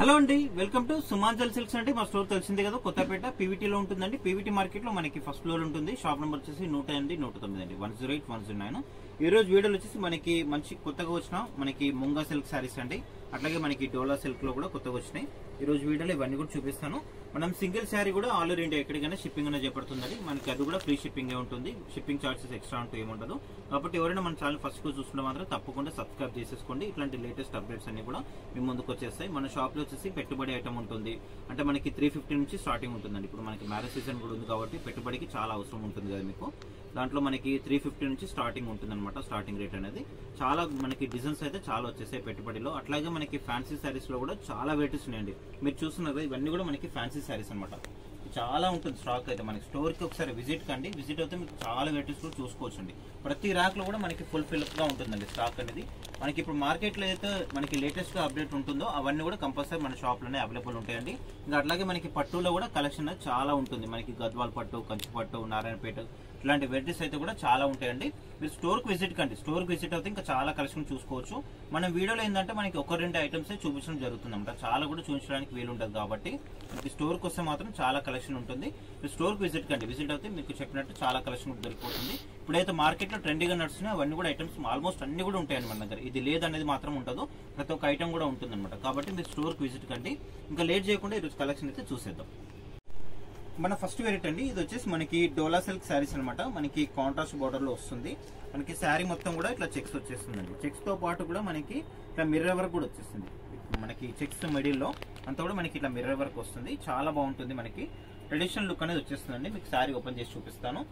Hello అండి, welcome to సుమాంజల్ silks అండి. మా స్టోర్ తెలిసిందే కదా, కొత్తపేట పీవీటీలో ఉంటుందండి. పీవీటీ మార్కెట్ లో మనకి ఫస్ట్ ఫ్లోర్ ఉంటుంది. షాప్ నెంబర్ వచ్చేసి 108 109 అండి, 108 109. ఈ రోజు వీడియోలో వచ్చేసి మనకి మంచి కొత్తగా వచ్చిన మనకి ముంగా సిల్క్ శారీస్ అండి, అట్లాగే మనకి డోలా సిల్క్ లో కూడా కొత్తగా వచ్చినాయి. ఈ రోజు వీడియోలో ఇవన్నీ కూడా చూపిస్తాను. మనం సింగిల్ శారీ కూడా ఆల్ ఓవర్ ఇండియా ఎక్కడికైనా షిప్పింగ్ అనేది చేపడుతుందండి. మనకి అది కూడా ఫ్రీ షిప్పింగ్ ఉంటుంది. షిప్పింగ్ చార్జెస్ ఎక్స్ట్రా అంటూ ఏముండదు. కాబట్టి ఎవరైనా మన ఛానల్ ఫస్ట్ చూసుకుంటే మాత్రం తప్పకుండా సబ్స్క్రైబ్ చేసేసుకోండి. ఇట్లాంటి లేటెస్ట్ అప్డేట్స్ అన్ని కూడా మీ ముందుకు వచ్చేస్తాయి. మన షాప్ లో వచ్చేసి పెట్టుబడి ఐటమ్ ఉంటుంది. అంటే మనకి 350 నుంచి స్టార్టింగ్ ఉంటుందండి. ఇప్పుడు మనకి మ్యారేజ్ సీజన్ కూడా ఉంది కాబట్టి పెట్టుబడికి చాలా అవసరం ఉంటుంది కదా మీకు. దాంట్లో మనకి 350 నుంచి స్టార్టింగ్ ఉంటుంది అనమాట. స్టార్టింగ్ రేట్ అనేది చాలా మనకి డిజైన్స్ అయితే చాలా వచ్చేసాయి పెట్టుబడిలో. అట్లాగే మనకి ఫ్యాన్సీ శారీస్ లో కూడా చాలా వెరైటీస్ ఉన్నాయండి. మీరు చూస్తున్నారు ఇవన్నీ కూడా మనకి ఫ్యాన్సీ శారీస్ అనమాట. చాలా ఉంటుంది స్టాక్ అయితే. మనకి స్టోర్ కి ఒకసారి విజిట్ కండి. విజిట్ అయితే మీకు చాలా వెరైటీస్ కూడా చూసుకోవచ్చు అండి. ప్రతి ర్యాక్ లో కూడా మనకి ఫుల్ ఫిల్అప్ గా ఉంటుందండి స్టాక్ అనేది. మనకి ఇప్పుడు మార్కెట్ లో అయితే మనకి లేటెస్ట్ గా అప్డేట్ ఉంటుందో అవన్నీ కూడా కంపల్సరీ మన షాప్ లోనే అవైలబుల్ ఉంటాయండి. ఇంకా అట్లాగే మనకి పట్టులో కూడా కలెక్షన్ చాలా ఉంటుంది. మనకి గద్వాల్ పట్టు, కంచి పట్టు, నారాయణపేట ఇలాంటి వెరైటీస్ అయితే కూడా చాలా ఉంటాయండి. మీరు స్టోర్ కి విజిట్ కండి. స్టోర్ కి విజిట్ అయితే ఇంకా చాలా కలెక్షన్ చూసుకోవచ్చు. మన వీడియోలో ఏంటంటే మనకి ఒక రెండు ఐటమ్స్ చూపించడం జరుగుతుంది అనమాట. చాలా కూడా చూపించడానికి వీలు ఉంటుంది కాబట్టి మీకు స్టోర్ కి వస్తే మాత్రం చాలా కలెక్షన్ ఉంటుంది. మీరు స్టోర్ కి విజిట్ కండి. విజిట్ అయితే మీకు చెప్పినట్టు చాలా కలెక్షన్ దొరికిపోతుంది. ఇప్పుడైతే మార్కెట్ లో ట్రెండింగ్ గా నడుస్తున్నాయి అవన్నీ కూడా ఐటమ్స్ ఆల్మోస్ట్ అన్ని కూడా ఉంటాయండి మన దగ్గర. ఇది లేదనేది మాత్రం ఉండదు. ప్రతి ఒక్క ఐటమ్ కూడా ఉంటుంది అనమాట. కాబట్టి మీరు స్టోర్ కి విజిట్ కండి. ఇంకా లేట్ చేయకుండా ఈరోజు కలెక్షన్ అయితే చూసేద్దాం. మన ఫస్ట్ వెరైటీ అండి, ఇది వచ్చేసి మనకి డోలా సిల్క్ శారీస్ అనమాట. మనకి కాంట్రాస్ట్ బార్డర్ లో వస్తుంది. మనకి శారీ మొత్తం కూడా ఇట్లా చెక్స్ వచ్చేస్తుందండి. చెక్స్ తో పాటు కూడా మనకి ఇట్లా మిర్రర్ వర్క్ కూడా వచ్చేస్తుంది. మనకి చెక్స్ మిడిల్ లో అంతా కూడా మనకి ఇట్లా మిర్రర్ వర్క్ వస్తుంది. చాలా బాగుంటుంది. మనకి ట్రెడిషనల్ లుక్ అనేది వచ్చేస్తుందండి. మీకు శారీ ఓపెన్ చేసి చూపిస్తాను.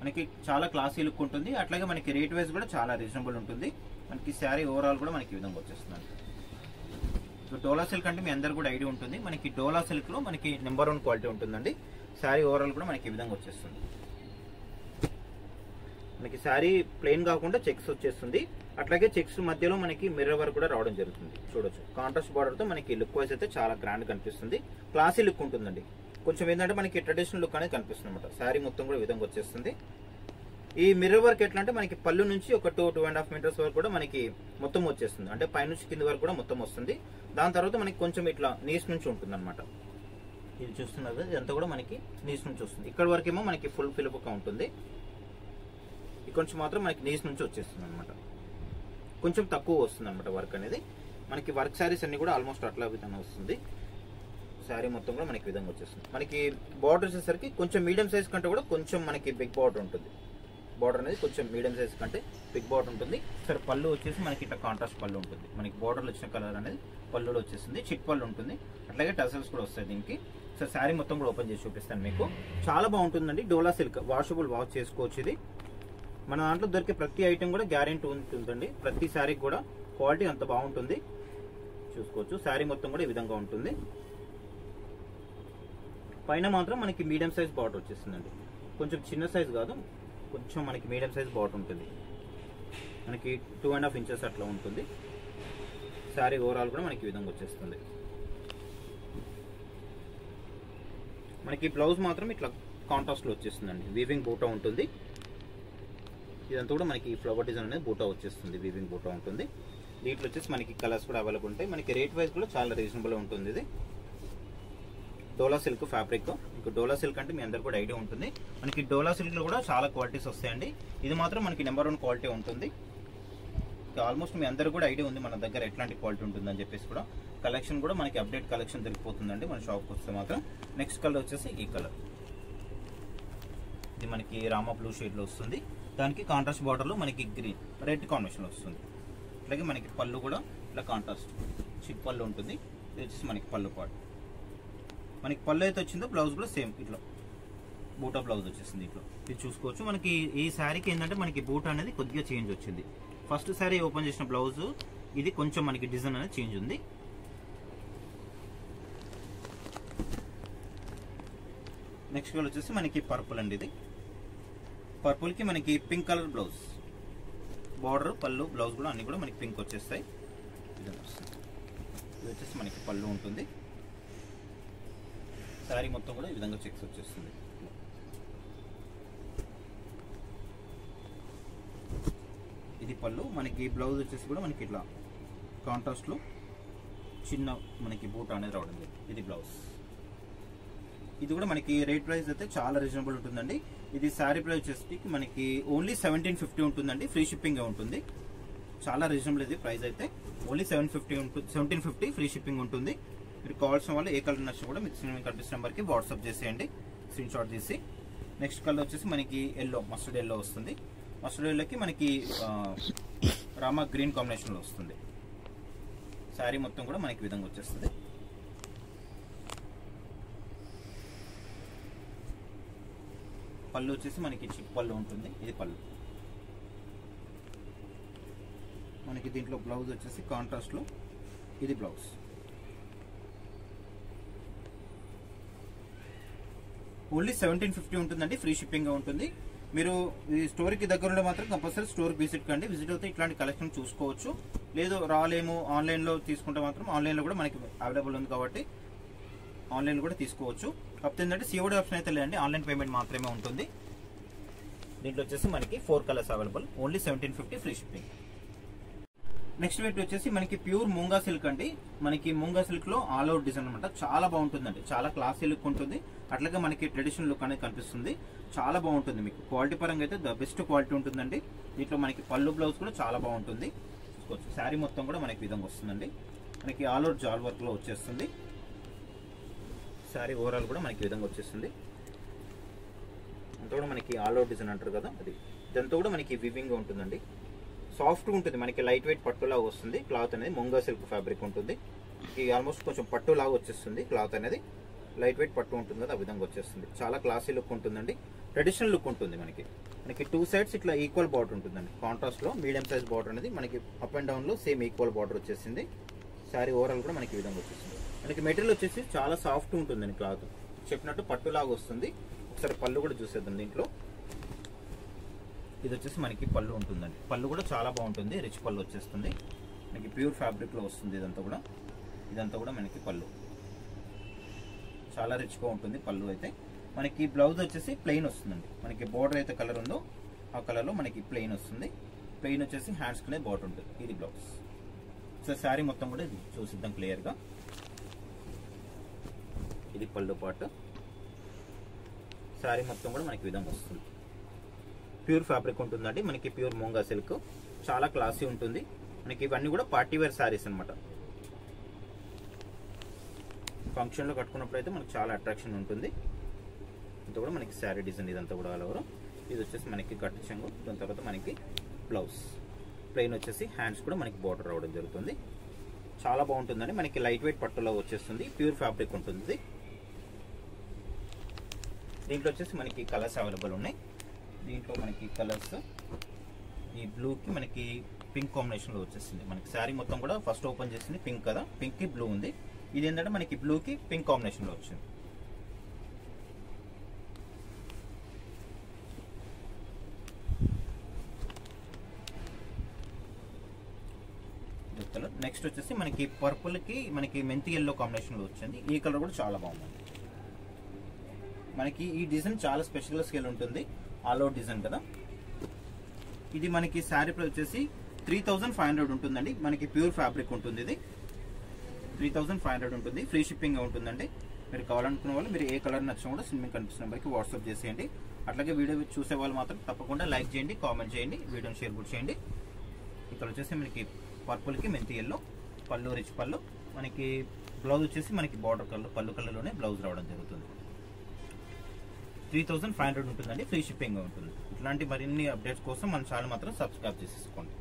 మనకి చాలా క్లాసీ లుక్ ఉంటుంది. అట్లాగే మనకి రేట్ వైజ్ కూడా చాలా రీజనబుల్ ఉంటుంది. మనకి శారీ ఓవరాల్ కూడా మనకి ఈ విధంగా వచ్చేస్తుందండి. సో డోలా సిల్క్ అంటే మీ అందరు కూడా ఐడియా ఉంటుంది. మనకి డోలా సిల్క్ లో మనకి నెంబర్ 1 క్వాలిటీ ఉంటుందండి. శారీ ఓవరాల్ కూడా మనకి ఈ విధంగా వచ్చేస్తుంది. మనకి శారీ ప్లెయిన్ కాకుండా చెక్స్ వచ్చేస్తుంది. అట్లాగే చెక్స్ మధ్యలో మనకి మిర్రర్ వర్క్ కూడా రావడం జరుగుతుంది. చూడొచ్చు కాంట్రాస్ట్ బార్డర్ తో మనకి లుక్ వైజ్ అయితే చాలా గ్రాండ్ కనిపిస్తుంది. క్లాసీ లుక్ ఉంటుందండి. కొంచెం ఏంటంటే మనకి ట్రెడిషనల్ లుక్ అనేది కనిపిస్తుంది అనమాట. శారీ మొత్తం కూడా ఈ విధంగా వచ్చేస్తుంది. ఈ మిర్రర్ వర్క్ ఎట్లా అంటే మనకి పళ్ళు నుంచి ఒక 2-2.5 మీటర్స్ వరకు కూడా మనకి మొత్తం వచ్చేస్తుంది. అంటే పైనుంచి కింది వరకు కూడా మొత్తం వస్తుంది. దాని తర్వాత మనకి కొంచెం ఇట్లా నీస్ నుంచి ఉంటుంది అనమాట. ఇది చూస్తున్నారు ఇదంతా కూడా మనకి నీస్ నుంచి వస్తుంది. ఇక్కడ వరకు ఏమో మనకి ఫుల్ ఫిల్అప్ గా ఉంటుంది. ఇక్కడ నుంచి మాత్రం మనకి నీస్ నుంచి వచ్చేస్తుంది అనమాట. కొంచెం తక్కువ వస్తుంది అనమాట వర్క్ అనేది. మనకి వర్క్ శారీస్ అన్ని కూడా ఆల్మోస్ట్ అట్లా విధంగా వస్తుంది. శారీ మొత్తం కూడా మనకి విధంగా వచ్చేస్తుంది. మనకి బార్డర్ వచ్చేసరికి కొంచెం మీడియం సైజ్ కంటే కూడా కొంచెం మనకి బిగ్ బార్డర్ ఉంటుంది. బార్డర్ అనేది కొంచెం మీడియం సైజ్ కంటే బిగ్ బార్డర్ ఉంటుంది. సరే పళ్ళు వచ్చేసి మనకి ఇట్లా కాంట్రాస్ట్ పళ్ళు ఉంటుంది. మనకి బార్డర్లో వచ్చిన కలర్ అనేది పళ్ళులో వచ్చేస్తుంది. చిక్ పళ్ళు ఉంటుంది. అట్లాగే టసల్స్ కూడా వస్తాయి దీనికి. సరే శారీ మొత్తం కూడా ఓపెన్ చేసి చూపిస్తాను మీకు. చాలా బాగుంటుందండి. డోలా సిల్క్ వాషబుల్ వాష్ చేసుకోవచ్చు. ఇది మన దాంట్లో దొరికే ప్రతి ఐటమ్ కూడా గ్యారెంటీ ఉంటుందండి. ప్రతి శారీకి కూడా క్వాలిటీ అంత బాగుంటుంది. చూసుకోవచ్చు శారీ మొత్తం కూడా ఈ విధంగా ఉంటుంది. పైన మాత్రం మనకి మీడియం సైజ్ బార్డర్ వచ్చేస్తుందండి. కొంచెం చిన్న సైజ్ కాదు, కొంచెం మనకి మీడియం సైజ్ బార్డర్ ఉంటుంది. మనకి 2.5 ఇంచెస్ అట్లా ఉంటుంది. శారీ ఓవరాల్ కూడా మనకి ఈ విధంగా వచ్చేస్తుంది. మనకి బ్లౌజ్ మాత్రం ఇట్లా కాంట్రాస్ట్ లో వచ్చేస్తుందండి. వీవింగ్ బూటా ఉంటుంది. ఇదంతా కూడా మనకి ఫ్లవర్ డిజైన్ అనేది బూటా వచ్చేస్తుంది. వీవింగ్ బూటా ఉంటుంది. దీంట్లో వచ్చేసి మనకి కలర్స్ కూడా అవైలబుల్ ఉంటాయి. మనకి రేట్ వైజ్ కూడా చాలా రీజనబుల్ ఉంటుంది. ఇది డోలా సిల్క్ ఫ్యాబ్రిక్. మీకు డోలా సిల్క్ అంటే మీ అందరు కూడా ఐడియా ఉంటుంది. మనకి డోలా సిల్క్ లో కూడా చాలా క్వాలిటీస్ వస్తాయండి. ఇది మాత్రం మనకి నెంబర్ 1 క్వాలిటీ ఉంటుంది. ఆల్మోస్ట్ మీ అందరు కూడా ఐడియా ఉంది మన దగ్గర ఎట్లాంటి క్వాలిటీ ఉంటుందని చెప్పేసి. కూడా కలెక్షన్ కూడా మనకి అప్డేట్ కలెక్షన్ దొరికిపోతుందండి మన షాప్కి వస్తే మాత్రం. నెక్స్ట్ కలర్ వచ్చేసి ఈ కలర్. ఇది మనకి రామా బ్లూ షేడ్ లో వస్తుంది. దానికి కాంట్రాస్ట్ బార్డర్ లో మనకి గ్రీన్ రెడ్ కాంబినేషన్ వస్తుంది. అలాగే మనకి పళ్ళు కూడా ఇలా కాంట్రాస్ట్ చిప్ పళ్ళు ఉంటుంది. ఇది వచ్చేసి మనకి పళ్ళు పాటు. మనకి పళ్ళు అయితే వచ్చిందో బ్లౌజ్ కూడా సేమ్ ఇట్లా బూటా బ్లౌజ్ వచ్చేసింది. ఇట్లా ఇది చూసుకోవచ్చు. మనకి ఈ శారీకి ఏంటంటే మనకి బూటా అనేది కొద్దిగా చేంజ్ వచ్చింది. ఫస్ట్ శారీ ఓపెన్ చేసిన బ్లౌజ్ ఇది కొంచెం మనకి డిజైన్ అనేది చేంజ్ ఉంది. నెక్స్ట్ కలర్ వచ్చేసి మనకి పర్పుల్ అండి. ఇది పర్పుల్ కి మనకి పింక్ కలర్ బ్లౌజ్. బార్డర్ పళ్ళు బ్లౌజ్ కూడా అన్ని కూడా మనకి పింక్ వచ్చేస్తాయి. ఇది వచ్చేసి మనకి పళ్ళు ఉంటుంది. శారీ మొత్తం కూడా ఈ విధంగా చెక్స్ వచ్చేస్తుంది. ఇది పళ్ళు. మనకి బ్లౌజ్ వచ్చేసి కూడా మనకి ఇట్లా కాంట్రాస్ట్ లో చిన్న మనకి బూట్ అనేది రావడం జరిగింది. ఇది బ్లౌజ్. ఇది కూడా మనకి రేట్ ప్రైస్ అయితే చాలా రీజనబుల్ ఉంటుందండి. ఇది శారీ ప్రైస్ వచ్చేసి మనకి ఓన్లీ 1750 ఉంటుందండి. ఫ్రీ షిప్పింగ్ ఉంటుంది. చాలా రీజనబుల్ ఇది ప్రైస్ అయితే. ఓన్లీ 1750 ఫ్రీ షిప్పింగ్ ఉంటుంది. మీరు కావాల్సిన వాళ్ళు ఏ కలర్ నచ్చినా కూడా మీకు కనిపిస్తున్న నెంబర్కి వాట్సాప్ చేసేయండి, స్క్రీన్ షాట్ తీసి. నెక్స్ట్ కలర్ వచ్చేసి మనకి ఎల్లో, మస్టర్డ్ ఎల్లో వస్తుంది. మస్టర్డ్ ఎల్లోకి మనకి రామా గ్రీన్ కాంబినేషన్లో వస్తుంది. శారీ మొత్తం కూడా మనకి విధంగా వచ్చేస్తుంది. పళ్ళు వచ్చేసి మనకి చిప్ పళ్ళు ఉంటుంది. ఇది పళ్ళు. మనకి దీంట్లో బ్లౌజ్ వచ్చేసి కాంట్రాస్ట్లో. ఇది బ్లౌజ్. ఓన్లీ 1750 ఉంటుందండి. ఫ్రీ షిప్పింగ్ ఉంటుంది. మీరు ఈ స్టోర్కి దగ్గరలో మాత్రం కంపల్సరీ స్టోర్కి విజిట్ కండి. విజిట్ అయితే ఇట్లాంటి కలెక్షన్ చూసుకోవచ్చు. లేదు రాలేము ఆన్లైన్లో తీసుకుంటే మాత్రం ఆన్లైన్లో కూడా మనకి అవైలబుల్ ఉంది కాబట్టి ఆన్లైన్ కూడా తీసుకోవచ్చు. కాకపోతే ఏంటంటే సిఓడి ఆప్షన్ అయితే లేదండి, ఆన్లైన్ పేమెంట్ మాత్రమే ఉంటుంది. దీంట్లో వచ్చేసి మనకి 4 colours available. Only 1750 free shipping. Next wait వచ్చేసి మనకి ప్యూర్ మూంగా సిల్క్ అండి. మనకి మూంగా సిల్క్ లో ఆల్ అవుట్ డిజైన్ అనమాట. చాలా బాగుంటుందండి. చాలా క్లాసీ లుక్ ఉంటుంది. అట్లాగే మనకి ట్రెడిషనల్ లుక్ అనేది కనిపిస్తుంది. చాలా బాగుంటుంది. మీకు క్వాలిటీ పరంగా అయితే ద బెస్ట్ క్వాలిటీ ఉంటుందండి. దీంట్లో మనకి పళ్ళు బ్లౌజ్ కూడా చాలా బాగుంటుంది. చూసుకోవచ్చు. శారీ మొత్తం కూడా మనకి విధంగా వస్తుందండి. మనకి ఆల్ అవుట్ జాల్ వర్క్ లో వచ్చేస్తుంది. శారీ ఓవరాల్ కూడా మనకి విధంగా వచ్చేస్తుంది. అంతా కూడా మనకి ఆల్ అవుట్ డిజైన్ అంటారు కదా, అది ఇదంతా కూడా మనకి వివింగ్ గా ఉంటుందండి. సాఫ్ట్గా ఉంటుంది. మనకి లైట్ వెయిట్ పట్టులాగా వస్తుంది. క్లాత్ అనేది ముంగా సిల్క్ ఫ్యాబ్రిక్ ఉంటుంది. ఆల్మోస్ట్ కొంచెం పట్టులాగా వచ్చేస్తుంది. క్లాత్ అనేది లైట్ వెయిట్ పట్టు ఉంటుంది కదా, ఆ విధంగా వచ్చేస్తుంది. చాలా క్లాసీ లుక్ ఉంటుందండి. ట్రెడిషనల్ లుక్ ఉంటుంది. మనకి 2 సైడ్స్ ఇట్లా ఈక్వల్ బార్డర్ ఉంటుందండి. కాంట్రాస్ట్ లో మీడియం సైజ్ బార్డర్ అనేది మనకి అప్ అండ్ డౌన్ లో సేమ్ ఈక్వల్ బార్డర్ వచ్చేసింది. శారీ ఓవరాల్ కూడా మనకి ఈ విధంగా వచ్చేసింది. మనకి మెటీరియల్ వచ్చేసి చాలా సాఫ్ట్ ఉంటుందండి. క్లాత్ చెప్పినట్టు పట్టులాగా వస్తుంది. ఒకసారి పళ్ళు కూడా చూసేద్దాం. దీంట్లో ఇది వచ్చేసి మనకి పళ్ళు ఉంటుందండి. పళ్ళు కూడా చాలా బాగుంటుంది. రిచ్ పళ్ళు వచ్చేస్తుంది. మనకి ప్యూర్ ఫ్యాబ్రిక్ లో వస్తుంది. ఇదంతా కూడా మనకి పళ్ళు చాలా రిచ్ గా ఉంటుంది. పళ్ళు అయితే మనకి బ్లౌజ్ వచ్చేసి ప్లెయిన్ వస్తుందండి. మనకి బోర్డర్ అయితే కలర్ ఉందో ఆ కలర్ లో మనకి ప్లెయిన్ వస్తుంది. ప్లెయిన్ వచ్చేసి హ్యాండ్స్ కి బోర్డర్ ఉంటుంది. ఇది బ్లౌజ్. సో శారీ మొత్తం కూడా ఇది చూసిద్దాం క్లియర్ గా. ఇది పళ్ళు పార్ట్. శారీ మొత్తం కూడా మనకి విధంగా వస్తుంది. ప్యూర్ ఫ్యాబ్రిక్ ఉంటుందండి. మనకి ప్యూర్ మూంగా సిల్క్. చాలా క్లాసీ ఉంటుంది. మనకి ఇవన్నీ కూడా పార్టీ వేర్ శారీస్ అనమాట. ఫంక్షన్ లో కట్టుకున్నప్పుడు అయితే మనకి చాలా అట్రాక్షన్ ఉంటుంది. ఇంత కూడా మనకి శారీ డిజైన్ ఇదంతా కూడా ఆల్ ఓవర్. ఇది వచ్చేసి మనకి గట్టి చెంగు. దాని తర్వాత మనకి బ్లౌజ్ ప్లెయిన్ వచ్చేసి హ్యాండ్స్ కూడా మనకి బోర్డర్ రావడం జరుగుతుంది. చాలా బాగుంటుందండి. మనకి లైట్ వెయిట్ పట్టులో వచ్చేస్తుంది. ప్యూర్ ఫ్యాబ్రిక్ ఉంటుంది. దీంట్లో వచ్చేసి మనకి కలర్స్ అవైలబుల్ ఉన్నాయి. దీంట్లో మనకి కలర్స్ ఈ బ్లూకి మనకి పింక్ కాంబినేషన్లో వచ్చేసింది. మనకి శారీ మొత్తం కూడా ఫస్ట్ ఓపెన్ చేసింది పింక్ కదా, పింక్కి బ్లూ ఉంది. ఇది ఏంటంటే మనకి బ్లూకి పింక్ కాంబినేషన్లో వచ్చింది. నెక్స్ట్ వచ్చేసి మనకి పర్పుల్కి మనకి మెంతి ఎల్లో కాంబినేషన్లో వచ్చింది. ఈ కలర్ కూడా చాలా బాగుంది. మనకి ఈ డిజైన్ చాలా స్పెషల్ స్కేల్ ఉంటుంది. ఆల్ అవుట్ డిజైన్ కదా. ఇది మనకి శారీ ప్రైస్ వచ్చేసి 3500 ఉంటుందండి. మనకి ప్యూర్ ఫ్యాబ్రిక్ ఉంటుంది. ఇది 3500 ఉంటుంది. ఫ్రీ షిప్పింగ్ ఉంటుందండి. మీరు కావాలనుకున్న వాళ్ళు మీరు ఏ కలర్ నచ్చినా కూడా మీకు కనిపిస్తున్న నెంబర్కి వాట్సాప్ చేసేయండి. అట్లాగే వీడియో చూసే వాళ్ళు మాత్రం తప్పకుండా లైక్ చేయండి, కామెంట్ చేయండి, వీడియోని షేర్ కూడా చేయండి. ఇక్కడ వచ్చేసి మనకి పర్పుల్కి మెంతి ఎల్లో పళ్ళు, రిచ్ పళ్ళు. మనకి బ్లౌజ్ వచ్చేసి మనకి బార్డర్ కలర్ పళ్ళు కలర్లోనే బ్లౌజ్ రావడం జరుగుతుంది. 3500 ఉంటుందండి. ఫ్రీ షిప్పింగ్ ఉంటుంది. ఇట్లాంటి మరిన్ని అప్డేట్స్ కోసం మన ఛానల్ మాత్రం సబ్స్క్రైబ్ చేసేసుకోండి.